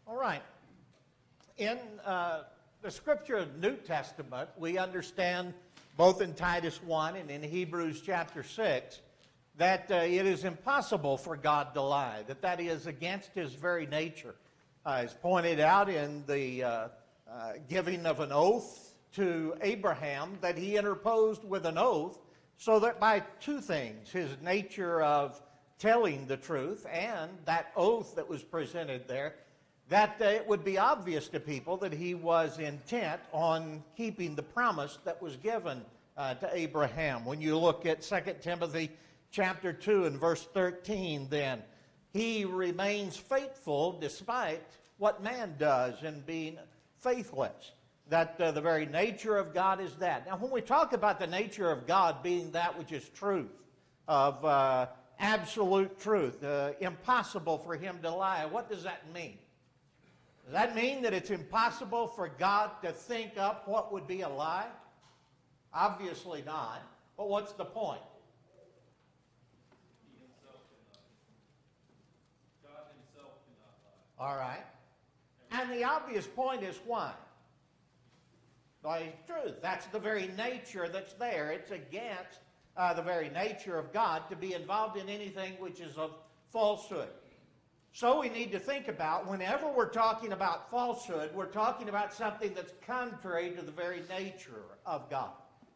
All right. In the Scripture of the New Testament, we understand both in Titus 1 and in Hebrews chapter 6 that it is impossible for God to lie, that is against His very nature. As pointed out in the giving of an oath to Abraham, that he interposed with an oath so that by two things, his nature of telling the truth and that oath that was presented there, that it would be obvious to people that he was intent on keeping the promise that was given to Abraham. When you look at 2 Timothy chapter 2 and verse 13, then, he remains faithful despite what man does in being faithless. That the very nature of God is that. Now, when we talk about the nature of God being that which is truth, of absolute truth, impossible for Him to lie, what does that mean? Does that mean that it's impossible for God to think up what would be a lie? Obviously not. But what's the point? God Himself cannot lie. All right. And the obvious point is why? By truth. That's the very nature that's there. It's against the very nature of God to be involved in anything which is of falsehood. So we need to think about, whenever we're talking about falsehood, we're talking about something that's contrary to the very nature of God.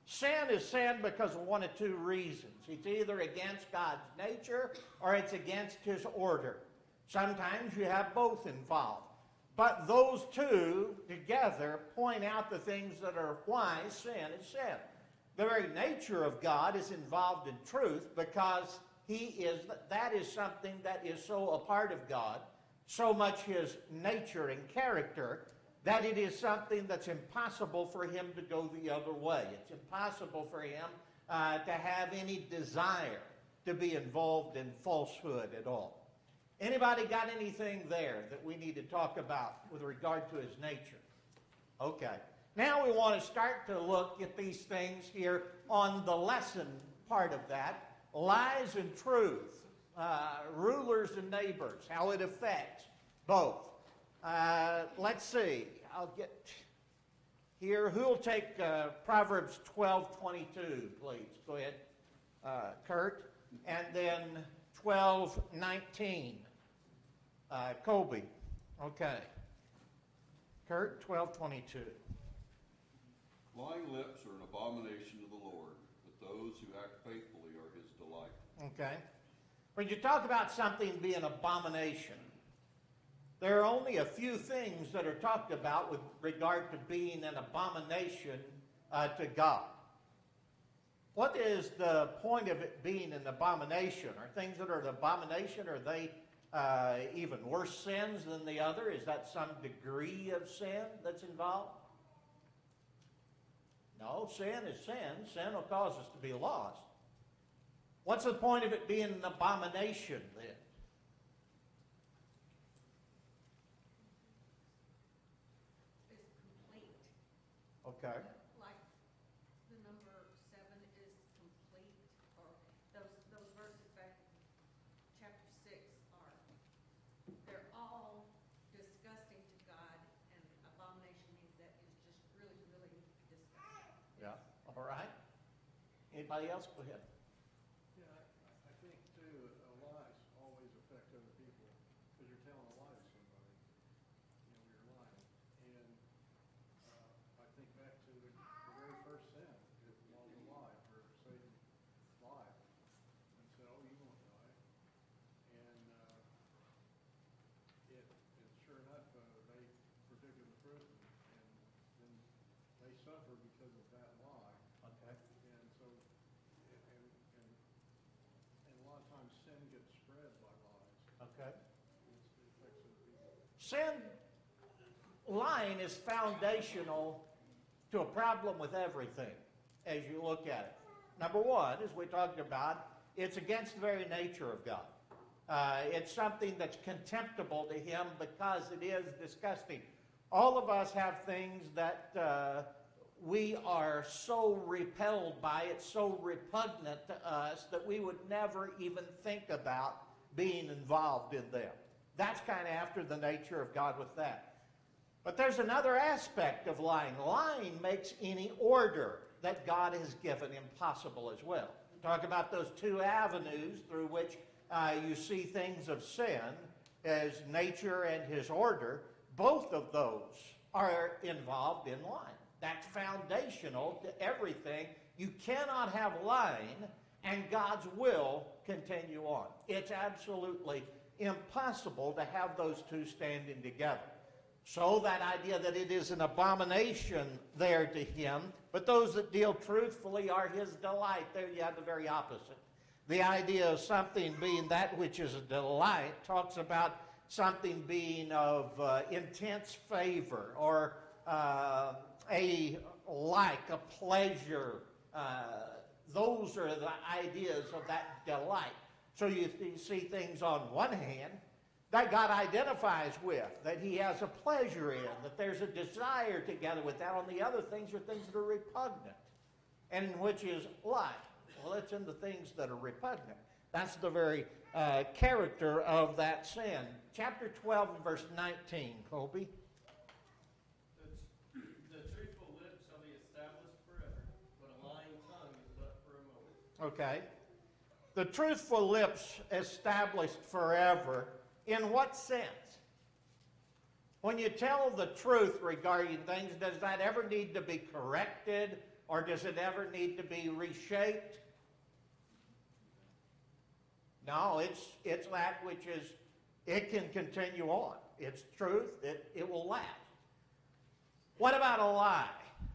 Sin is sin because of one of two reasons. It's either against God's nature or it's against His order. Sometimes you have both involved. But those two together point out the things that are why sin is sin. The very nature of God is involved in truth because that is something that is so a part of God, so much His nature and character, that it is something that's impossible for Him to go the other way. It's impossible for Him to have any desire to be involved in falsehood at all. Anybody got anything there that we need to talk about with regard to His nature? Okay. Now we want to start to look at these things here on the lesson part of that. Lies and truth, rulers and neighbors, how it affects both. Let's see. I'll get here. Who will take Proverbs 12:22, please? Go ahead, Kurt. And then 12:19, Colby. Okay. Kurt, 12:22. Lying lips are an abomination to the Lord, but those who act faithfully are His delight. Okay. When you talk about something being an abomination, there are only a few things that are talked about with regard to being an abomination to God. What is the point of it being an abomination? Are things that are an abomination, are they even worse sins than the other? Is that some degree of sin that's involved? No, sin is sin. Sin will cause us to be lost. What's the point of it being an abomination then? It's complete. Okay. Like the number 7 is complete, or those verses back in chapter 6 they're all disgusting to God, and abomination means that is just really, really disgusting. Yeah. All right. Anybody else? Go ahead. Yeah, I think too, lies always affect other people because you're telling a lie to somebody. You're lying. And I think back to the very first sin. It was a lie, where Satan lied and said, "Oh, you won't die." And sure enough, they predicted the fruit, and then they suffer because of that lie. Okay. And so, and a lot of times sin gets spread by lies. Okay. It affects other people. Sin, lying is foundational to a problem with everything as you look at it. Number one, as we talked about, it's against the very nature of God. It's something that's contemptible to Him because it is disgusting. All of us have things that we are so repelled by, it's so repugnant to us that we would never even think about being involved in them. That's kind of after the nature of God with that. But there's another aspect of lying. Lying makes any order that God has given impossible as well. Talk about those two avenues through which you see things of sin, as nature and his order. Both of those are involved in lying. That's foundational to everything. You cannot have lying and God's will continue on. It's absolutely impossible to have those two standing together. So that idea that it is an abomination there to him, but those that deal truthfully are his delight. There you have the very opposite. The idea of something being that which is a delight talks about something being of intense favor or a like, a pleasure. Those are the ideas of that delight. So you see things on one hand that God identifies with, that he has a pleasure in, that there's a desire together with that. On the other things are things that are repugnant, and which is life. Well, it's in the things that are repugnant. That's the very character of that sin. Chapter 12 and verse 19, Colby. The truthful lips shall be established forever, but a lying tongue is but for a moment. Okay. The truthful lips established forever. In what sense? When you tell the truth regarding things, does that ever need to be corrected, or does it ever need to be reshaped? No, it's that which is, it can continue on. It's truth, it will last. What about a lie?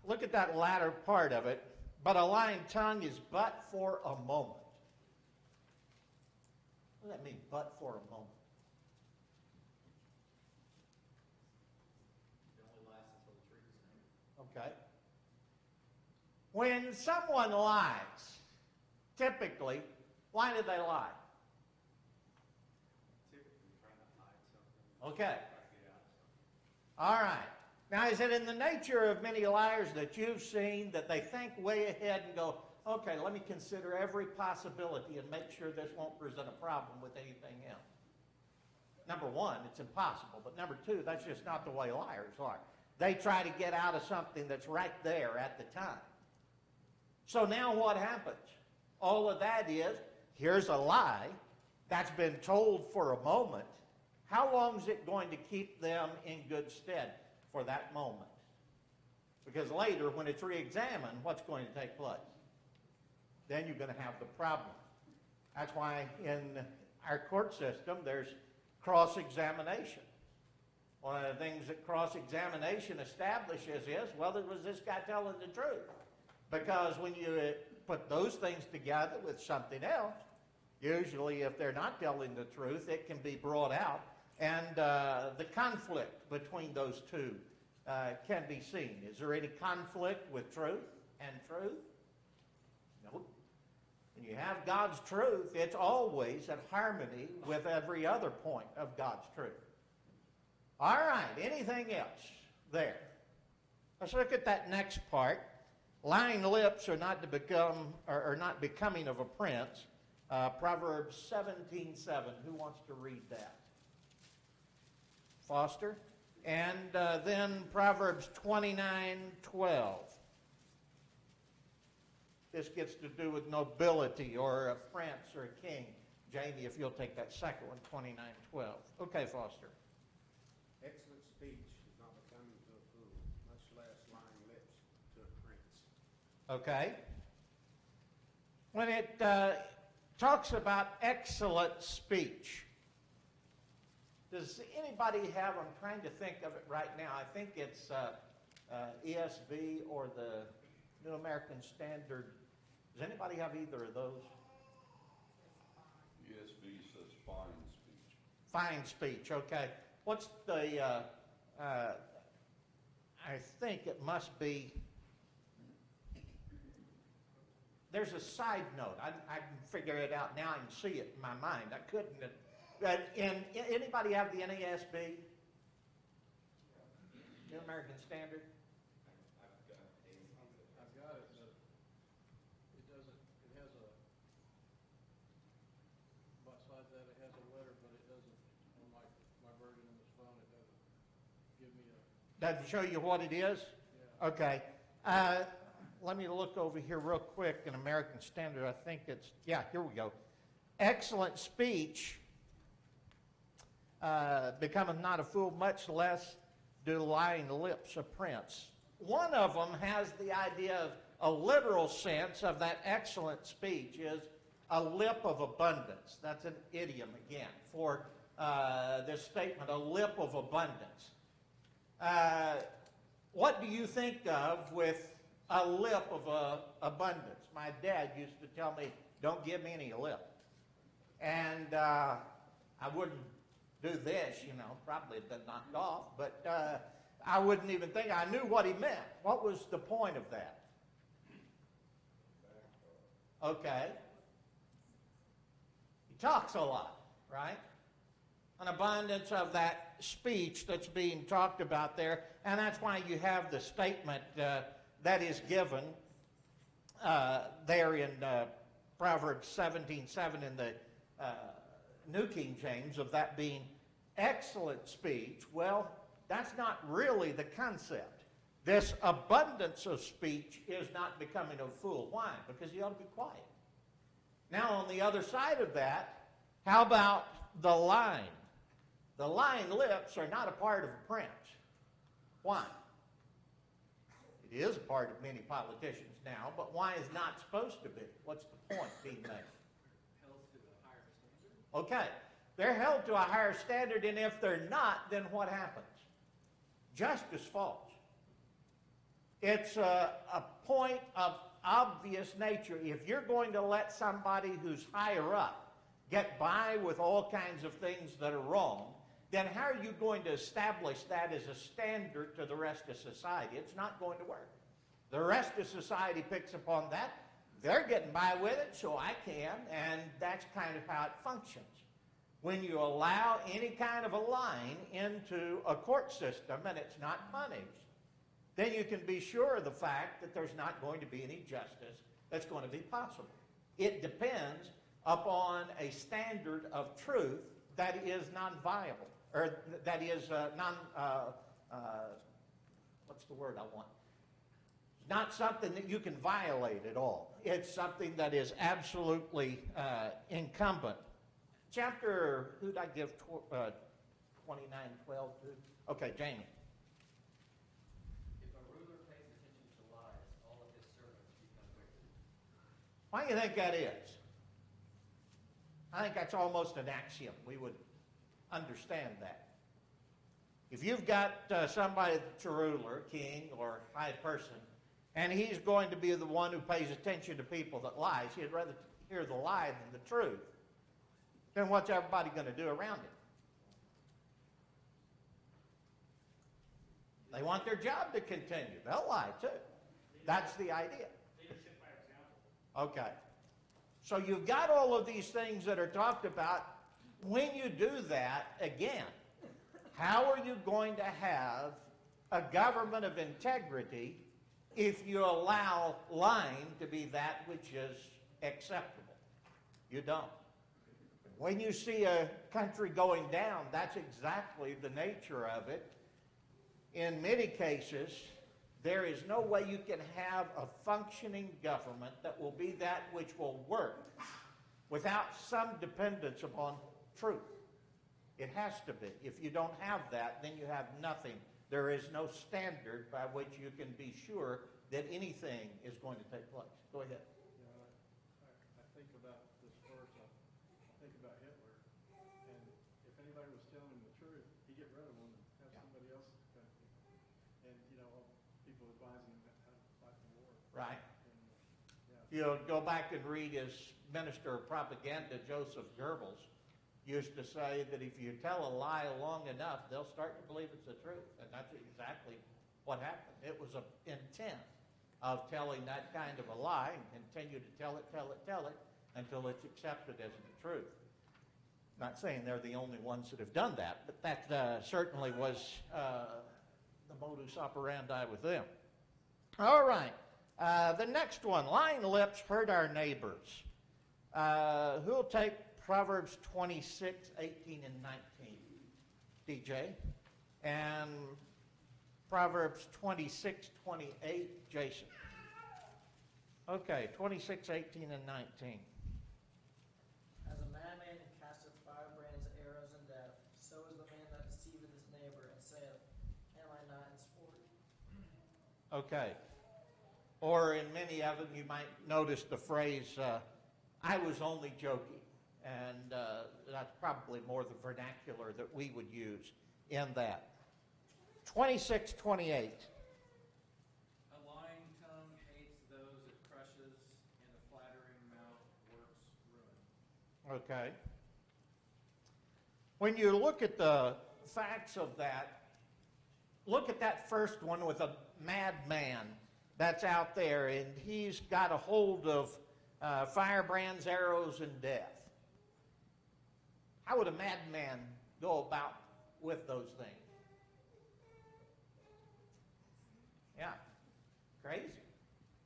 Look at that latter part of it. But a lying tongue is but for a moment. What does that mean, but for a moment? Okay. When someone lies, typically, why do they lie? Typically trying to hide something. Okay. Trying to get out of something. All right. Now, is it in the nature of many liars that you've seen that they think way ahead and go, okay, let me consider every possibility and make sure this won't present a problem with anything else? Number one, it's impossible. But number two, that's just not the way liars are. They try to get out of something that's right there at the time. So now what happens? All of that is, here's a lie that's been told for a moment. How long is it going to keep them in good stead for that moment? Because later, when it's re-examined, what's going to take place? Then you're going to have the problem. That's why in our court system, there's cross-examination. One of the things that cross-examination establishes is, well, was this guy telling the truth? Because when you put those things together with something else, usually if they're not telling the truth, it can be brought out, and the conflict between those two can be seen. Is there any conflict with truth and truth? Nope. When you have God's truth, it's always in harmony with every other point of God's truth. All right, anything else there? Let's look at that next part. Lying lips are not to become, or not becoming of a prince. Proverbs 17:7. Who wants to read that? Foster. And then Proverbs 29:12. This gets to do with nobility or a prince or a king. Jamie, if you'll take that second one, 29:12. Okay, Foster. Excellent speech is not becoming to a fool, much less lying lips to a prince. Okay. When it talks about excellent speech, does anybody have, I'm trying to think of it right now, I think it's ESV or the New American Standard. Does anybody have either of those? ESV says fine speech. Fine speech, okay. What's the, I think it must be, there's a side note. I can figure it out now. I can see it in my mind. I couldn't. Anybody have the NASB? New American Standard? I've got it, but it doesn't, it has a, besides that, it has a letter, but it doesn't, on my Doesn't show you what it is? Yeah. Okay. Let me look over here real quick in American Standard. I think it's, yeah, here we go. Excellent speech becometh not a fool, much less do lying lips a prince. One of them has the idea of a literal sense of that excellent speech is a lip of abundance. That's an idiom again for this statement, a lip of abundance. What do you think of with a lip of abundance? My dad used to tell me, don't give me any lip. And I wouldn't do this, probably have been knocked off, but I wouldn't even think. I knew what he meant. What was the point of that? Okay. He talks a lot, right? An abundance of that speech that's being talked about there, and that's why you have the statement that is given there in Proverbs 17:7 in the New King James of that being excellent speech. Well, that's not really the concept. This abundance of speech is not becoming a fool. Why? Because you ought to be quiet. Now, on the other side of that, how about the lying? The lying lips are not a part of a prince. Why? It is a part of many politicians now, but why is not supposed to be? What's the point being made? Held to a higher standard. Okay, they're held to a higher standard, and if they're not, then what happens? Justice falls. It's a point of obvious nature. If you're going to let somebody who's higher up get by with all kinds of things that are wrong, then how are you going to establish that as a standard to the rest of society? It's not going to work. The rest of society picks upon that. They're getting by with it, so I can, and that's kind of how it functions. When you allow any kind of a line into a court system and it's not punished, then you can be sure of the fact that there's not going to be any justice that's going to be possible. It depends upon a standard of truth that is non-viable, or that is what's the word I want? It's not something that you can violate at all. It's something that is absolutely incumbent. Chapter, who did I give 29:12 to? Okay, Jamie. If a ruler pays attention to lies, all of his servants become wicked. Why do you think that is? I think that's almost an axiom. We would understand that. If you've got somebody that's a ruler, king, or high person, and he's going to be the one who pays attention to people that lies, he'd rather hear the lie than the truth, then what's everybody going to do around him? They want their job to continue. They'll lie too. That's the idea. Leadership by example. Okay. So you've got all of these things that are talked about. When you do that, again, how are you going to have a government of integrity if you allow lying to be that which is acceptable? You don't. When you see a country going down, that's exactly the nature of it. In many cases, there is no way you can have a functioning government that will be that which will work without some dependence upon truth. It has to be. If you don't have that, then you have nothing. There is no standard by which you can be sure that anything is going to take place. Go ahead. I think about this verse, I think about Hitler, and if anybody was telling him the truth, he'd get rid of them and have somebody else kind of, and people advising him how to fight the war. Right. And, You'll go back and read his minister of propaganda, Joseph Goebbels, used to say that if you tell a lie long enough, they'll start to believe it's the truth. And that's exactly what happened. It was an intent of telling that kind of a lie and continue to tell it until it's accepted as the truth. Not saying they're the only ones that have done that, but that certainly was the modus operandi with them. All right. The next one, lying lips hurt our neighbors. Who'll take Proverbs 26, 18, and 19? DJ. And Proverbs 26:28, Jason. Okay, 26, 18, and 19. As a madman casteth firebrands, arrows, and death, so is the man that deceiveth his neighbor, and saith, Am I not in sport? Okay. Or in many of them, you might notice the phrase, I was only joking. And that's probably more the vernacular that we would use in that. 26:28. A lying tongue hates those it crushes, and a flattering mouth works ruin. Okay. When you look at the facts of that, look at that first one with a madman that's out there, and he's got a hold of firebrands, arrows, and death. How would a madman go about with those things? Yeah, crazy.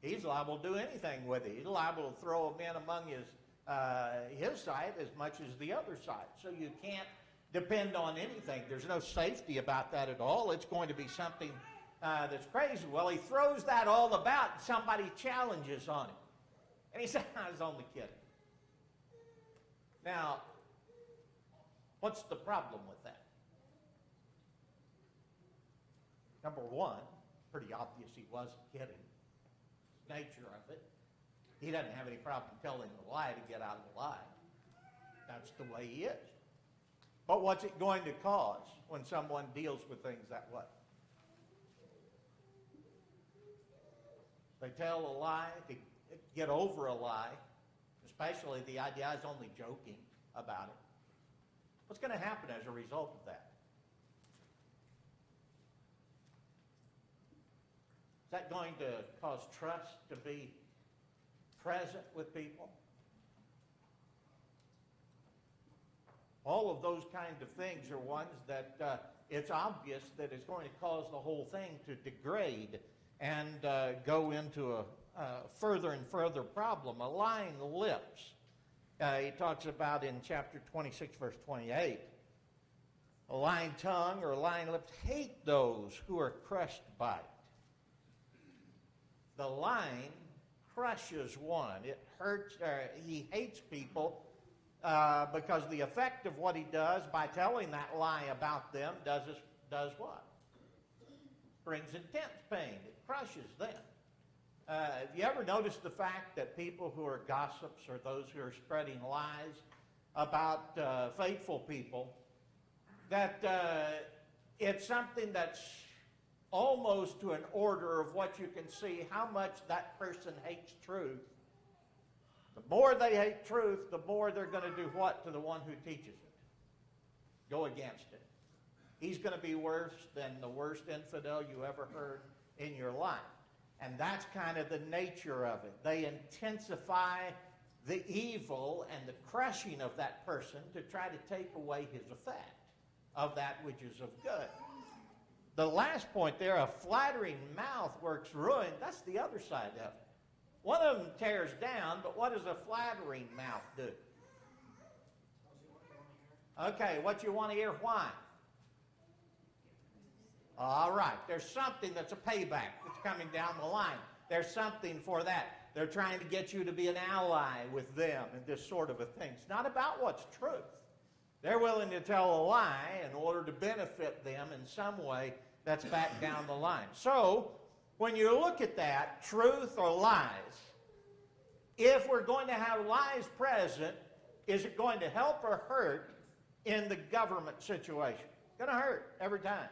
He's liable to do anything with it. He's liable to throw them in among his side as much as the other side. So you can't depend on anything. There's no safety about that at all. It's going to be something that's crazy. Well, he throws that all about, and somebody challenges on him. And he said, I was only kidding. Now, what's the problem with that? Number one, pretty obvious he wasn't kidding. Nature of it. He doesn't have any problem telling the lie to get out of the lie. That's the way he is. But what's it going to cause when someone deals with things that way? They tell a lie to get over a lie, especially the idea I was only joking about it. What's going to happen as a result of that? Is that going to cause trust to be present with people? All of those kind of things are ones that it's obvious that it's going to cause the whole thing to degrade and go into a further and further problem. A lying lips. He talks about in chapter 26, verse 28. A lying tongue or lying lips hate those who are crushed by it. The lying crushes one. It hurts. He hates people because the effect of what he does by telling that lie about them does what? Brings intense pain. It crushes them. Have you ever noticed the fact that people who are gossips or those who are spreading lies about faithful people, that it's something that's almost to an order of what you can see how much that person hates truth. The more they hate truth, the more they're going to do what to the one who teaches it? Go against it. He's going to be worse than the worst infidel you ever heard in your life. And that's kind of the nature of it. They intensify the evil and the crushing of that person to try to take away his effect of that which is of good. The last point there, a flattering mouth works ruin. That's the other side of it. One of them tears down, but what does a flattering mouth do? Okay, what you want to hear, why? All right, there's something that's a payback that's coming down the line. There's something for that. They're trying to get you to be an ally with them and this sort of a thing. It's not about what's truth. They're willing to tell a lie in order to benefit them in some way that's back down the line. So, when you look at that, truth or lies, if we're going to have lies present, is it going to help or hurt in the government situation? It's going to hurt every time.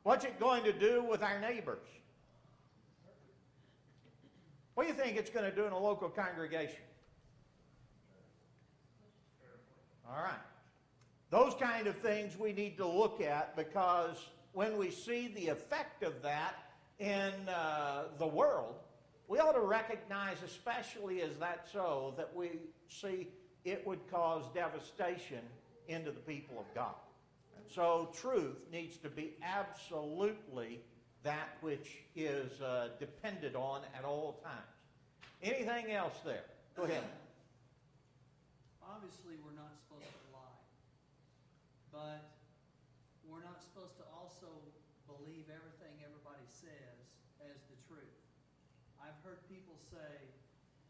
What's it going to do with our neighbors? What do you think it's going to do in a local congregation? All right. Those kind of things we need to look at, because when we see the effect of that in the world, we ought to recognize, especially as that's so, that we see it would cause devastation into the people of God. And so truth needs to be absolutely that which is depended on at all times. Anything else there? Go ahead. Obviously, we're not supposed to lie. But we're not supposed to also believe everything everybody says as the truth. I've heard people say,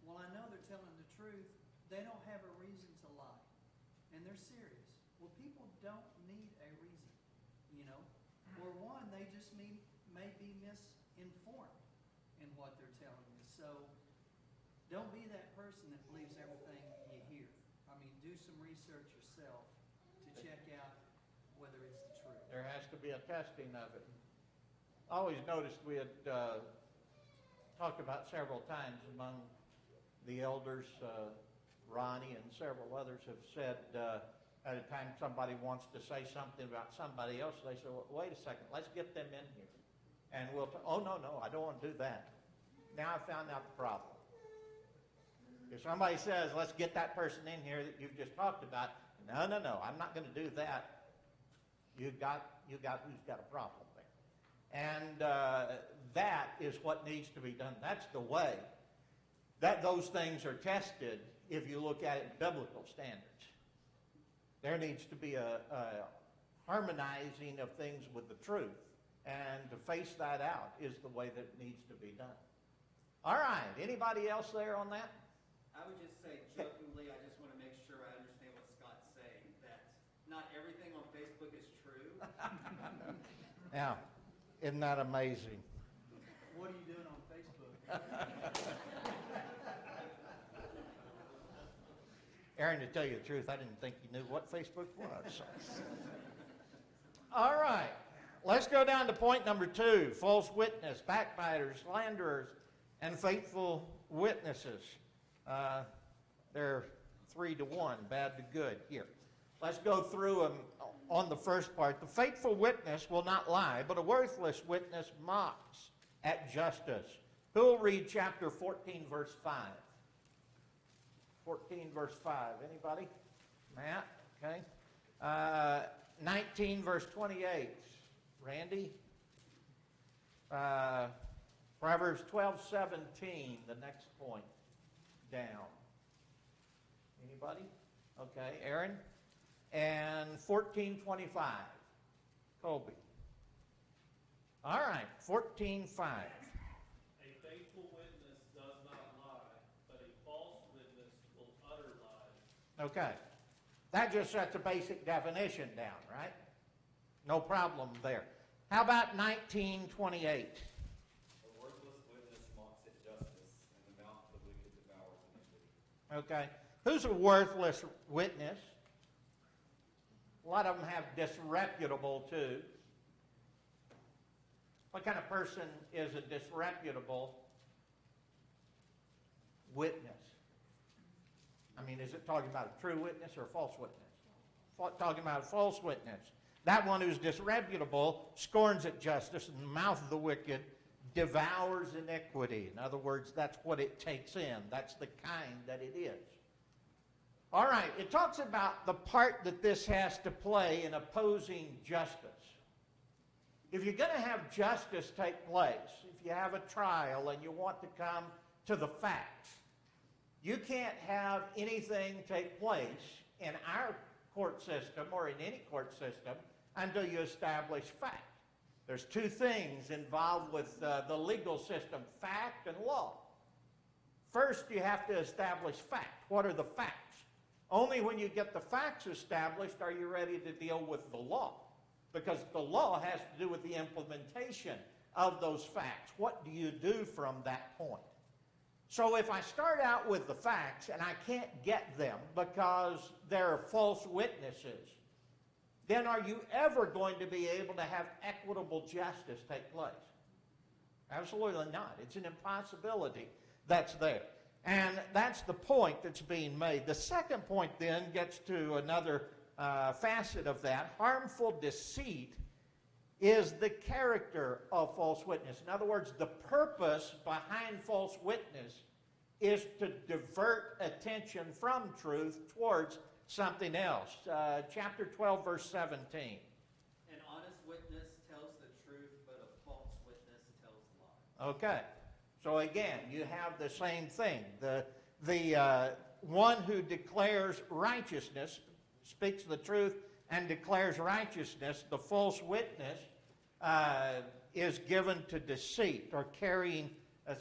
well, I know they're telling the truth. They don't have a reason to lie. And they're serious. Well, people don't need a reason, you know. Or one, they just may be misinformed in what they're telling you. So don't be that person that believes everything you hear. I mean, do some research yourself to check out whether it's the truth. There has to be a testing of it. I always noticed we had talked about several times among the elders, Ronnie and several others have said at a time somebody wants to say something about somebody else, they say, well, wait a second, let's get them in here. And we'll, oh, no, I don't want to do that. Now I found out the problem. If somebody says, let's get that person in here that you've just talked about, no, I'm not going to do that. You got who's got a problem there. And that is what needs to be done. That's the way that those things are tested if you look at it in biblical standards. There needs to be a harmonizing of things with the truth. And to face that out is the way that it needs to be done. All right. Anybody else there on that? I would just say jokingly, I just want to make sure I understand what Scott's saying, that not everything on Facebook is true. Now, isn't that amazing? What are you doing on Facebook? Aaron, to tell you the truth, I didn't think you knew what Facebook was. All right. Let's go down to point number 2. False witness, backbiters, slanderers, and faithful witnesses. They're 3 to 1, bad to good. Here. Let's go through them on the first part. The faithful witness will not lie, but a worthless witness mocks at justice. Who will read chapter 14, verse 5? 14, verse 5. Anybody? Matt? Okay. 19, verse 28. Randy? Proverbs 12:17, the next point down. Anybody? Okay. Aaron? And 14:25. Colby. All right. 14:5. A faithful witness does not lie, but a false witness will utter lies. Okay. That just sets a basic definition down, right? No problem there. How about 19:28? A worthless witness mocks at justice, and the mouth of the wicked devours iniquity. Okay. Who's a worthless witness? A lot of them have disreputable too. What kind of person is a disreputable witness? I mean, is it talking about a true witness or a false witness? Talking about a false witness. That one who's disreputable scorns at justice, and the mouth of the wicked devours iniquity. In other words, that's what it takes in. That's the kind that it is. All right, it talks about the part that this has to play in opposing justice. If you're going to have justice take place, if you have a trial and you want to come to the facts, you can't have anything take place in our court system or in any court system until you establish fact. There's two things involved with the legal system, fact and law. First, you have to establish fact. What are the facts? Only when you get the facts established are you ready to deal with the law. Because the law has to do with the implementation of those facts. What do you do from that point? So if I start out with the facts and I can't get them because they're false witnesses, then are you ever going to be able to have equitable justice take place? Absolutely not. It's an impossibility that's there. And that's the point that's being made. The second point then gets to another facet of that. Harmful deceit is the character of false witness. In other words, the purpose behind false witness is to divert attention from truth towards something else. Chapter 12, verse 17. An honest witness tells the truth, but a false witness tells lies. Okay. So again, you have the same thing. The one who declares righteousness, speaks the truth and declares righteousness. The false witness is given to deceit or carrying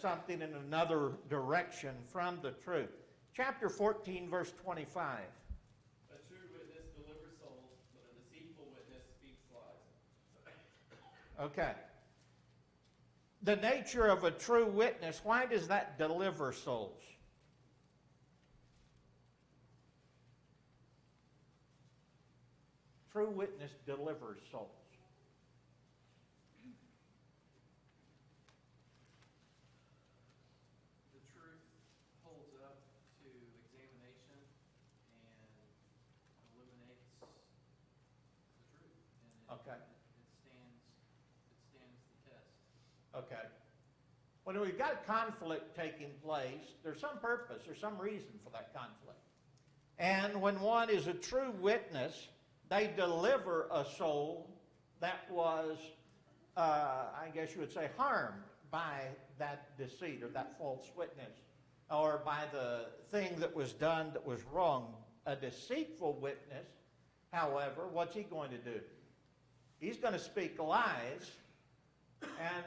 something in another direction from the truth. Chapter 14, verse 25. A true witness delivers souls, but a deceitful witness speaks lies. Okay. The nature of a true witness, why does that deliver souls? True witness delivers souls. The truth holds up to examination and illuminates the truth. And Okay. it stands the test. Okay. When we've got a conflict taking place, there's some purpose, there's some reason for that conflict. And when one is a true witness, they deliver a soul that was, I guess you would say, harmed by that deceit or that false witness, or by the thing that was done that was wrong. A deceitful witness, however, what's he going to do? He's going to speak lies. And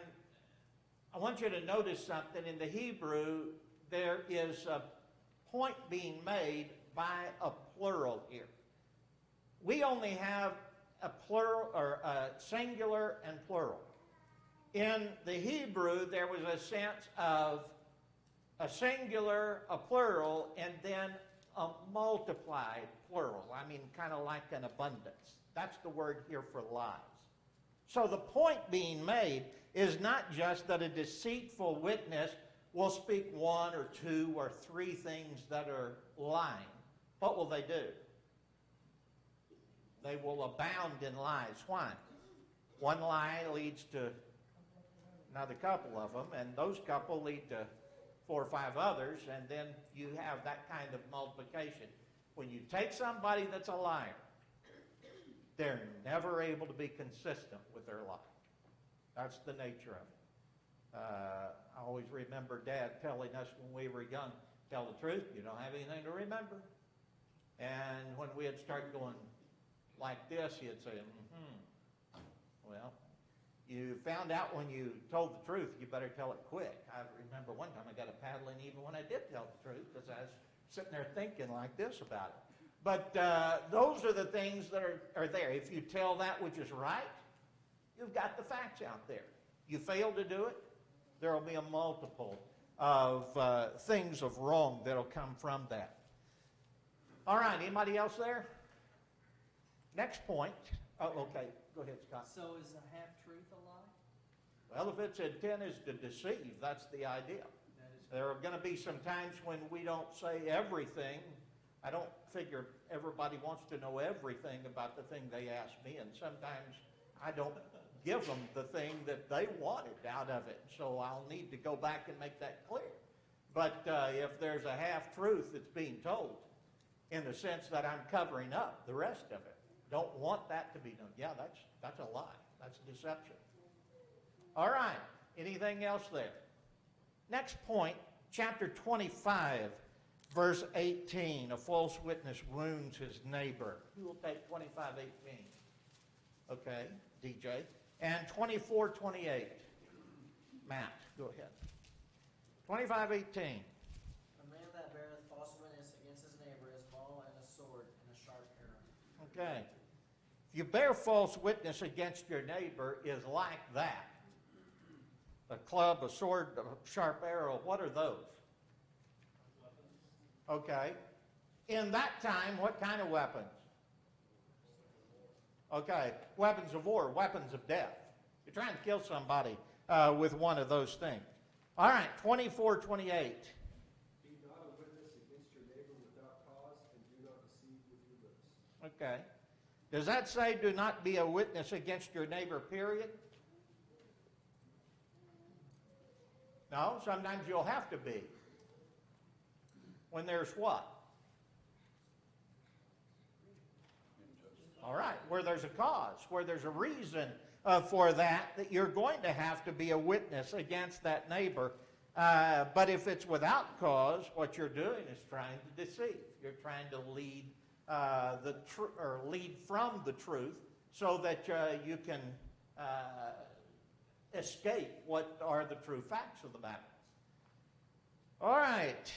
I want you to notice something. In the Hebrew, there is a point being made by a plural here. We only have a plural, or a singular and plural. In the Hebrew, there was a sense of a singular, a plural, and then a multiplied plural. I mean, kind of like an abundance. That's the word here for lies. So the point being made is not just that a deceitful witness will speak one or two or three things that are lying. What will they do? They will abound in lies. Why? One lie leads to another couple of them, and those couple lead to 4 or 5 others, and then you have that kind of multiplication. When you take somebody that's a liar, they're never able to be consistent with their lie. That's the nature of it. I always remember Dad telling us when we were young, tell the truth, you don't have anything to remember. And when we'd start going like this, he'd say, well, you found out when you told the truth, you better tell it quick. I remember one time I got a paddling even when I did tell the truth, because I was sitting there thinking like this about it. But those are the things that are there. If you tell that which is right, you've got the facts out there. You fail to do it, there will be a multiple of things of wrong that will come from that. All right, anybody else there? Next point. Oh, okay. Go ahead, Scott. So is a half-truth a lie? Well, if its intent is to deceive, that's the idea. There are going to be some times when we don't say everything. I don't figure everybody wants to know everything about the thing they ask me, and sometimes I don't give them the thing that they wanted out of it. So I'll need to go back and make that clear. But if there's a half-truth that's being told, in the sense that I'm covering up the rest of it, don't want that to be known. Yeah, that's a lie. That's deception. All right. Anything else there? Next point, chapter 25, verse 18. A false witness wounds his neighbor. Who will take 25:18? Okay, DJ. And 24:28. Matt, go ahead. 25:18. A man that beareth false witness against his neighbor is ball and a sword and a sharp arrow. Okay. If you bear false witness against your neighbor is like that. A club, a sword, a sharp arrow, what are those? Okay. In that time, what kind of weapons? Okay. Weapons of war, weapons of death. You're trying to kill somebody with one of those things. All right, 24:28. Be not a witness against your neighbor without cause, and do not deceive with your lips. Okay. Does that say do not be a witness against your neighbor, period? No, sometimes you'll have to be. When there's what? All right, where there's a cause, where there's a reason for that you're going to have to be a witness against that neighbor. But if it's without cause, what you're doing is trying to deceive. You're trying to lead lead from the truth so that you can escape what are the true facts of the matter. All right.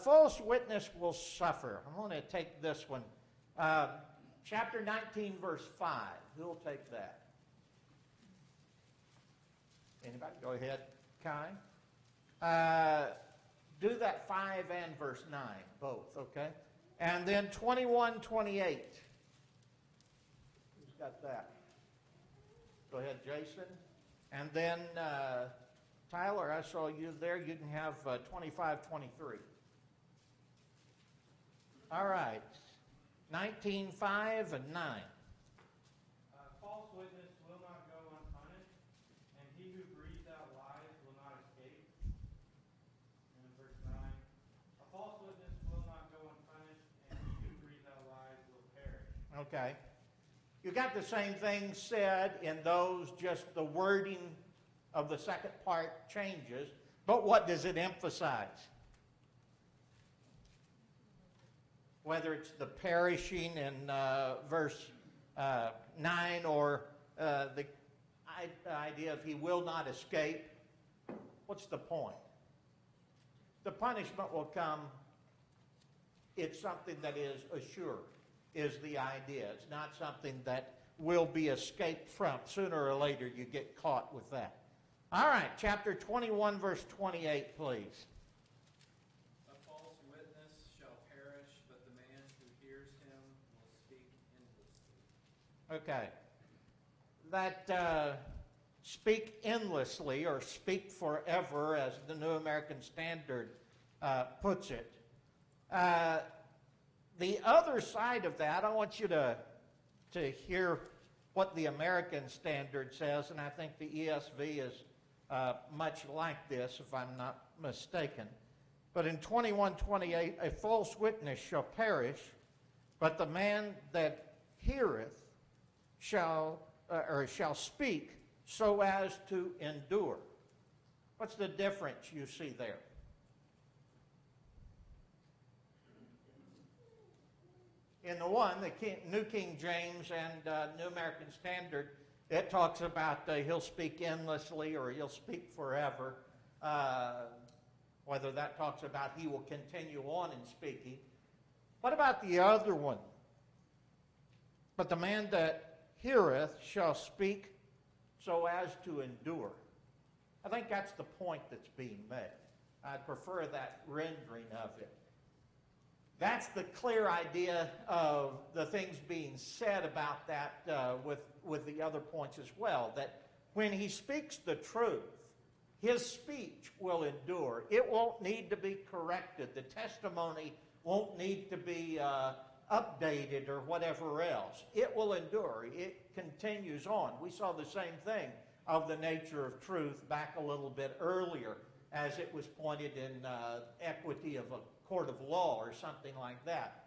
False witness will suffer. I'm going to take this one. Chapter 19, verse 5. Who will take that? Anybody? Go ahead, Kai. Do that 5 and verse 9, both, okay? And then 21, 28. Who's got that? Go ahead, Jason. And then Tyler, I saw you there. You can have 25, 23. All right. 19, 5, and 9. False witness will not go unpunished, and he who breathes out lies will not escape. And verse 9. A false witness will not go unpunished, and he who breathes out lies will perish. Okay. You got the same thing said in those, just the wording of the second part changes, but what does it emphasize? Whether it's the perishing in verse 9 or the idea of he will not escape, what's the point? The punishment will come. It's something that is assured, is the idea. It's not something that will be escaped from. Sooner or later you get caught with that. All right, chapter 21, verse 28, please. A false witness shall perish, but the man who hears him will speak endlessly. Okay. That speak endlessly or speak forever, as the New American Standard puts it. The other side of that, I want you to hear what the American Standard says, and I think the ESV is much like this, if I'm not mistaken. But in 21:28, a false witness shall perish, but the man that heareth shall speak so as to endure. What's the difference you see there? In the one, the New King James and New American Standard, it talks about he'll speak endlessly or he'll speak forever. Whether that talks about he will continue on in speaking. What about the other one? But the man that heareth shall speak so as to endure. I think that's the point that's being made. I'd prefer that rendering of it. That's the clear idea of the things being said about that with the other points as well. That when he speaks the truth, his speech will endure. It won't need to be corrected. The testimony won't need to be updated or whatever else. It will endure. It continues on. We saw the same thing of the nature of truth back a little bit earlier, as it was pointed in equity of a court of law or something like that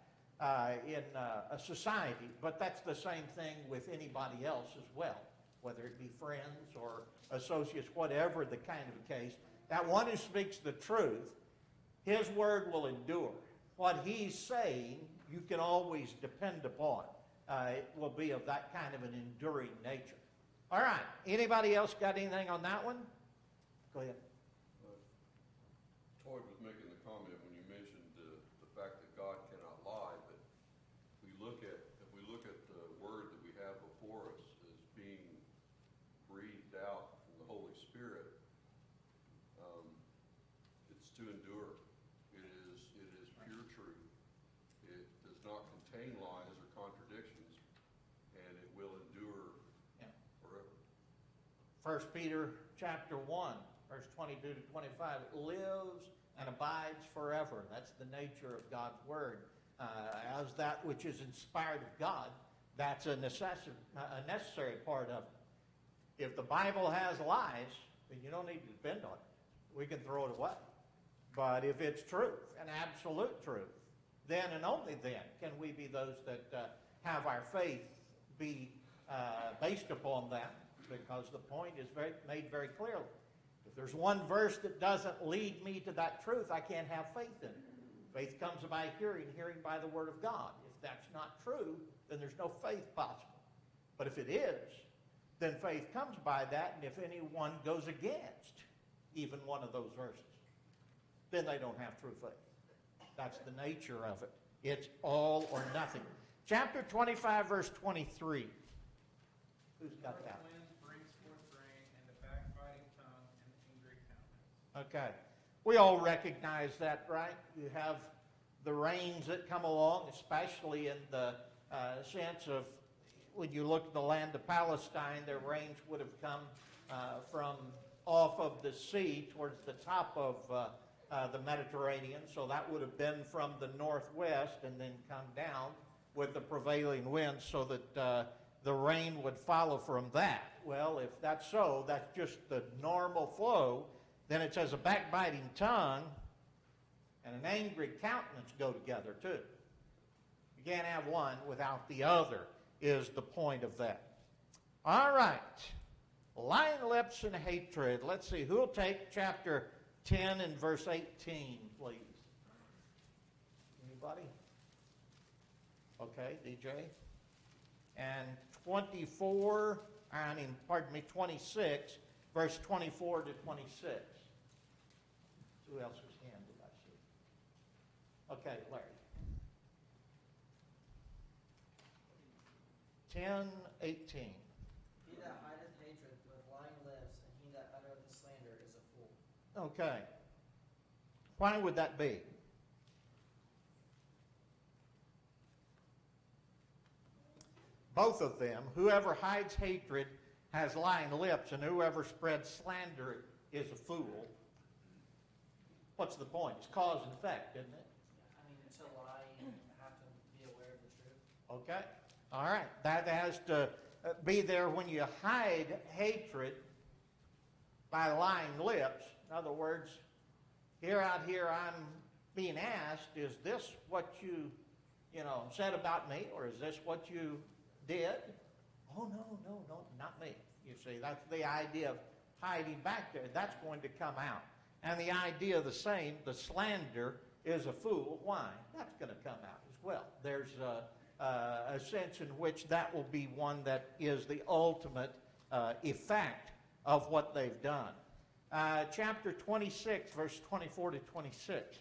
in a society. But that's the same thing with anybody else as well, whether it be friends or associates, whatever the kind of a case. That one who speaks the truth, his word will endure. What he's saying, you can always depend upon. It will be of that kind of an enduring nature. All right. Anybody else got anything on that one? Go ahead. Toyd was making the comment when you mentioned the fact that God cannot lie, but if we look at the word that we have before us as being breathed out from the Holy Spirit, it's to endure. It is pure truth. It does not contain lies or contradictions, and it will endure forever. 1 Peter chapter 1, verse 22 to 25, it lives and abides forever. That's the nature of God's word. As that which is inspired of God, that's a necessary part of it. If the Bible has lies, then you don't need to depend on it. We can throw it away. But if it's truth, and absolute truth, then and only then can we be those that have our faith be based upon that, because the point is made very clearly. If there's one verse that doesn't lead me to that truth, I can't have faith in it. Faith comes by hearing, hearing by the word of God. If that's not true, then there's no faith possible. But if it is, then faith comes by that, and if anyone goes against even one of those verses, then they don't have true faith. That's the nature of it. It's all or nothing. Chapter 25, verse 23. Who's got that? The wind brings forth rain, and the backbiting tongue and angry countenance. Okay. We all recognize that, right? You have the rains that come along, especially in the sense of when you look at the land of Palestine, their rains would have come from off of the sea towards the top of the Mediterranean. So that would have been from the northwest and then come down with the prevailing winds so that the rain would follow from that. Well, if that's so, that's just the normal flow. Then it says a backbiting tongue and an angry countenance go together too. You can't have one without the other, is the point of that. All right. Lying lips and hatred. Let's see. Who'll take chapter 10 and verse 18, please? Anybody? Okay, DJ. And 26, verse 24 to 26. Who else's hand did I see? Okay, Larry. 10:18. He that hideth hatred with lying lips, and he that uttereth a slander is a fool. Okay. Why would that be? Both of them, whoever hides hatred has lying lips, and whoever spreads slander is a fool. What's the point? It's cause and effect, isn't it? I mean, to lie, you have to be aware of the truth. Okay. All right. That has to be there when you hide hatred by lying lips. In other words, out here I'm being asked, is this what you said about me, or is this what you did? Oh, no, not me. You see, that's the idea of hiding back there. That's going to come out. And the idea the same, the slander is a fool. Why? That's going to come out as well. There's a sense in which that will be one that is the ultimate effect of what they've done. Chapter 26, verse 24 to 26.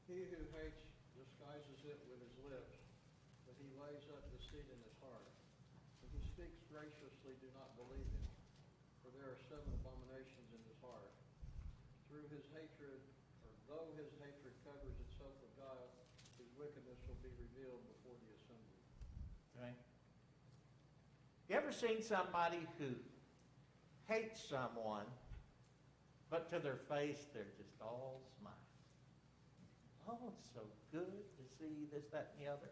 He who hates disguises it with his lips, but he lays up deceit in his heart. When he speaks graciously, do not believe him, for there are 7 abominations in his heart. Through his hatred, or though his hatred covers itself with guile, his wickedness will be revealed before the assembly. Okay. You ever seen somebody who hates someone, but to their face they're just all smiles? Oh, it's so good to see this, that, and the other.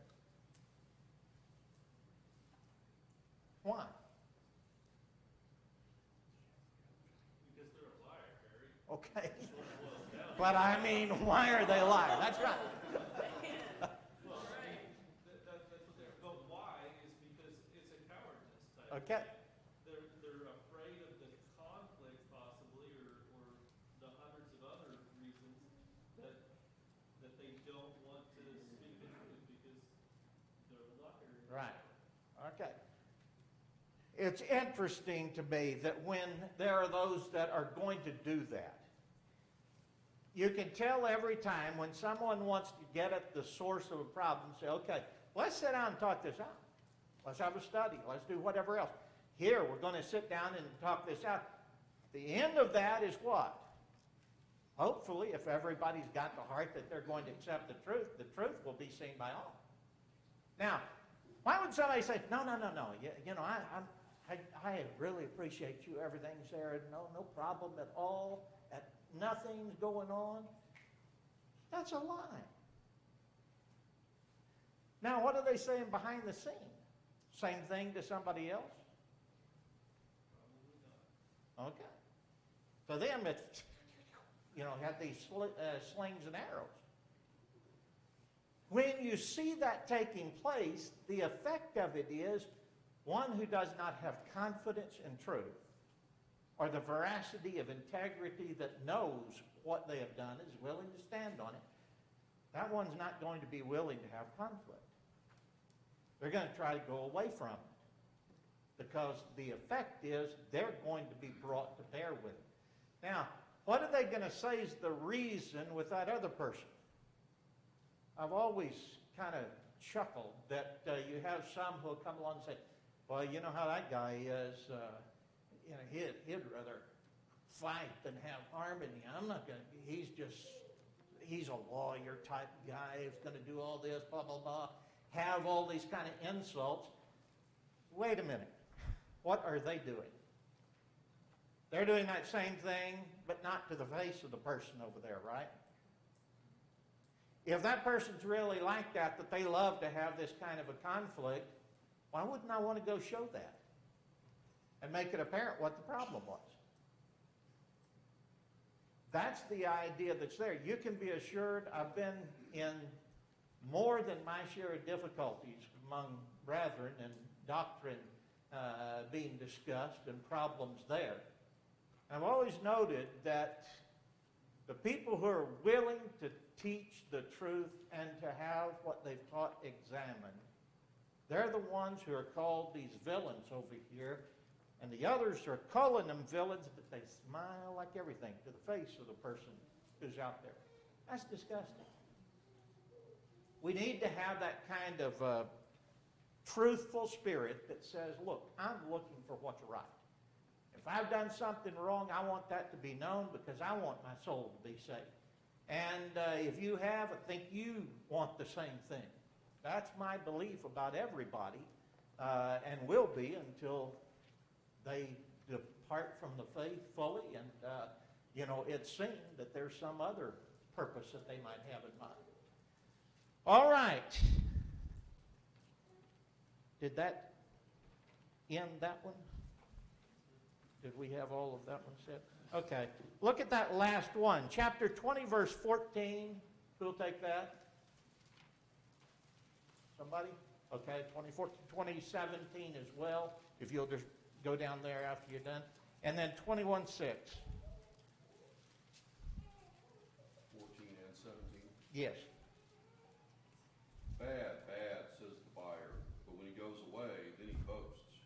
Why? Because they're a liar, Harry. Okay. But I mean, why are they lying? That's right. Well, that's what they're. But why is because it's a cowardice type. Okay. They're afraid of the conflict, possibly, or the hundreds of other reasons that they don't want to speak the truth because they're a liar. Right. Okay. It's interesting to me that when there are those that are going to do that, you can tell every time when someone wants to get at the source of a problem, say, okay, let's sit down and talk this out. Let's have a study. Let's do whatever else. Here, we're going to sit down and talk this out. The end of that is what? Hopefully, if everybody's got the heart that they're going to accept the truth will be seen by all. Now, why would somebody say, no, I really appreciate you, everything's there, no problem at all, nothing's going on? That's a lie. Now, what are they saying behind the scenes? Same thing to somebody else? Okay. For them, it's, have these slings and arrows. When you see that taking place, the effect of it is one who does not have confidence in truth or the veracity of integrity that knows what they have done, is willing to stand on it. That one's not going to be willing to have conflict. They're going to try to go away from it. because the effect is they're going to be brought to bear with it. Now, what are they going to say is the reason with that other person? I've always kind of chuckled that you have some who will come along and say, well, you know how that guy is, he'd rather fight than have harmony. I'm not going to, he's a lawyer type guy who's going to do all this, blah, blah, blah, have all these kind of insults. Wait a minute. What are they doing? They're doing that same thing, but not to the face of the person over there, right? If that person's really like that they love to have this kind of a conflict, why wouldn't I want to go show that and make it apparent what the problem was? That's the idea that's there. You can be assured I've been in more than my share of difficulties among brethren and doctrine being discussed and problems there. I've always noted that the people who are willing to teach the truth and to have what they've taught examined, they're the ones who are called these villains over here, and the others are calling them villains, but they smile like everything to the face of the person who's out there. That's disgusting. We need to have that kind of truthful spirit that says, look, I'm looking for what's right. If I've done something wrong, I want that to be known because I want my soul to be saved. And if you have, I think you want the same thing. That's my belief about everybody, and will be until they depart from the faith fully, and it's seen that there's some other purpose that they might have in mind. All right. Did that end that one? Did we have all of that one said? Okay. Look at that last one. Chapter 20, verse 14. Who'll take that? Somebody? Okay. 2014, 2017 as well. If you'll just go down there after you're done. And then 21:6. 14 and 17. Yes. Bad, bad, says the buyer, but when he goes away, then he boasts.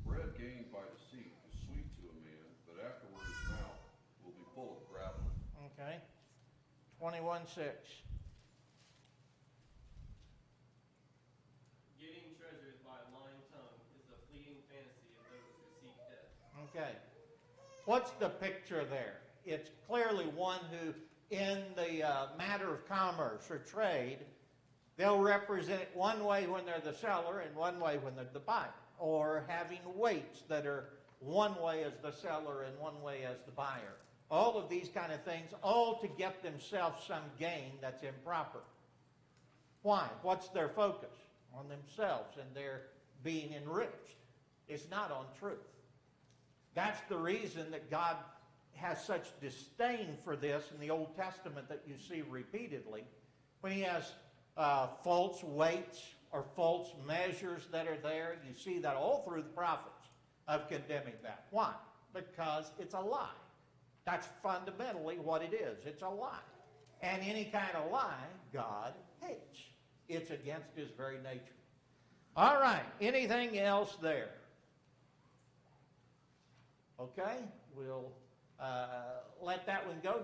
Bread gained by deceit is sweet to a man, but afterward his mouth will be full of gravel. Okay. 21:6. Getting treasures by a lying tongue is the fleeting fantasy of those who seek death. Okay. What's the picture there? It's clearly one who, in the matter of commerce or trade, they'll represent it one way when they're the seller and one way when they're the buyer. Or having weights that are one way as the seller and one way as the buyer. All of these kind of things, all to get themselves some gain that's improper. Why? What's their focus? On themselves and their being enriched. It's not on truth. That's the reason that God has such disdain for this in the Old Testament that you see repeatedly. When he has false weights or false measures that are there, you see that all through the prophets of condemning that. Why? Because it's a lie. That's fundamentally what it is. It's a lie. And any kind of lie, God hates. It's against his very nature. All right. Anything else there? Okay. We'll let that one go.